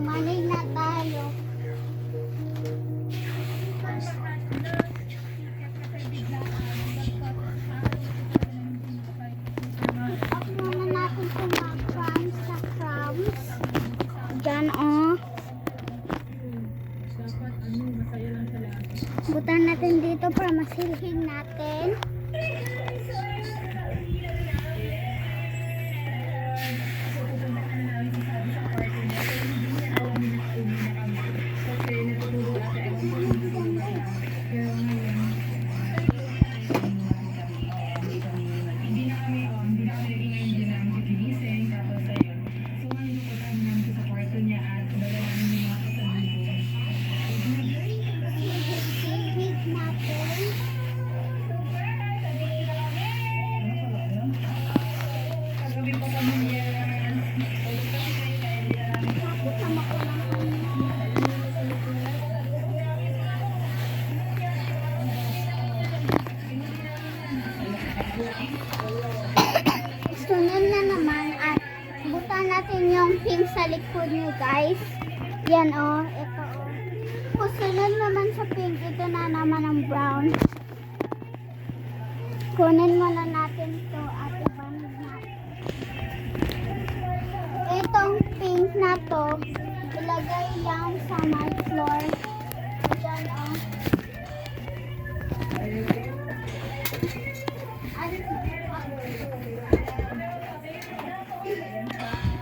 Manig na tayo. Up muna natin itong mga crumbs sa crumbs. Diyan butan natin dito para masilhin natin. Sunod na naman at butan natin yung pink sa likod nyo guys. Yan ito Sunod naman sa pink, ito na naman ang brown. Kunin muna natin to at ibangin natin. Itong pink na to, ilagay lang sa my floor. Diyan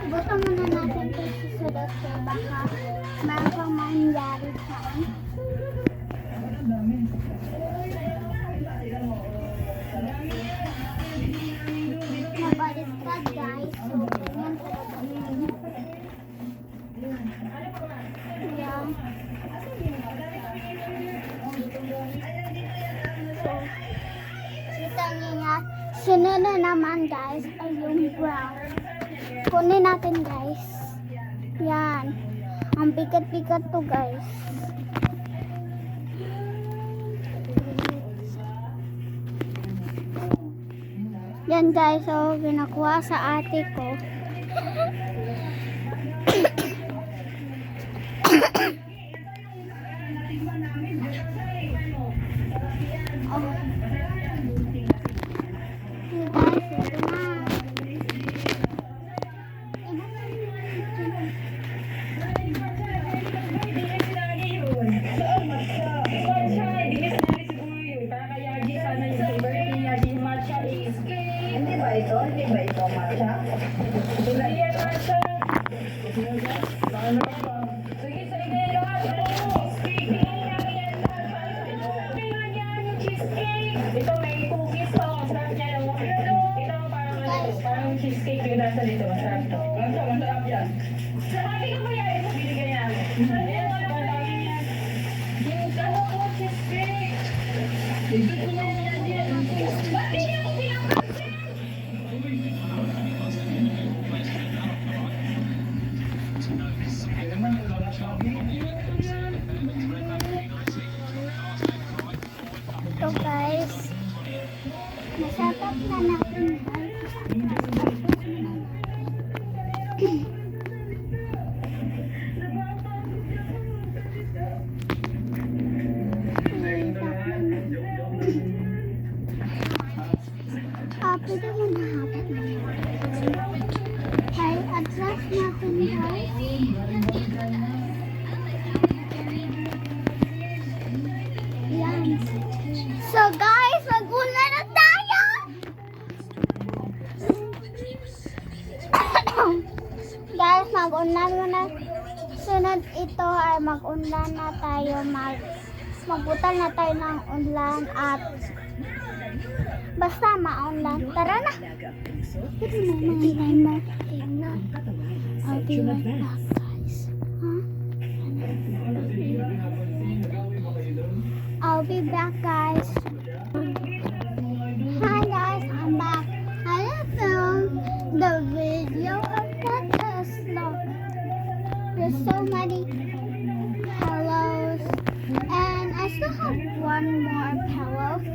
Buto muna natin ito susunod ko baka meron pang mangyari dyan. Mabaliktad guys. So, ganyan talaga yun. Yeah. So, kita niyo nga. Sunod na naman guys ay yung brown. Kunin natin guys. Yan. Ang bigat-bigat to guys. Yan guys. So, ginakuha sa ate ko. Hindi ba ito matcha? Hindi yan matcha. Sige, sa inyo cheesecake. Ito may cookies pa. Masarap niya. Ito parang cheesecake yung nasa dito. Masarap ito. Masarap yan. Sabi ko ba yan? Ito binigay yan. Ayan, wala yan. Yung cheesecake. Ito ko na yan. Ba't di niya ako pinapansin? So guys, nasatap na natin pwede mo nahapat na yun. Okay, adjust natin guys. Yan. So guys, mag-una na tayo! Guys, mag-unlan muna. Sunod ito ay mag-unlan na tayo. Magbutal na tayo ng unlan at basta ma-unlan. Tara na! Pwede mo mga timer. Tingnan. I'll be right back guys. Huh? I'll be back guys. Hi guys, I'm back. I filmed the video of that Tesla. There's so many pillows and I still have one more pillow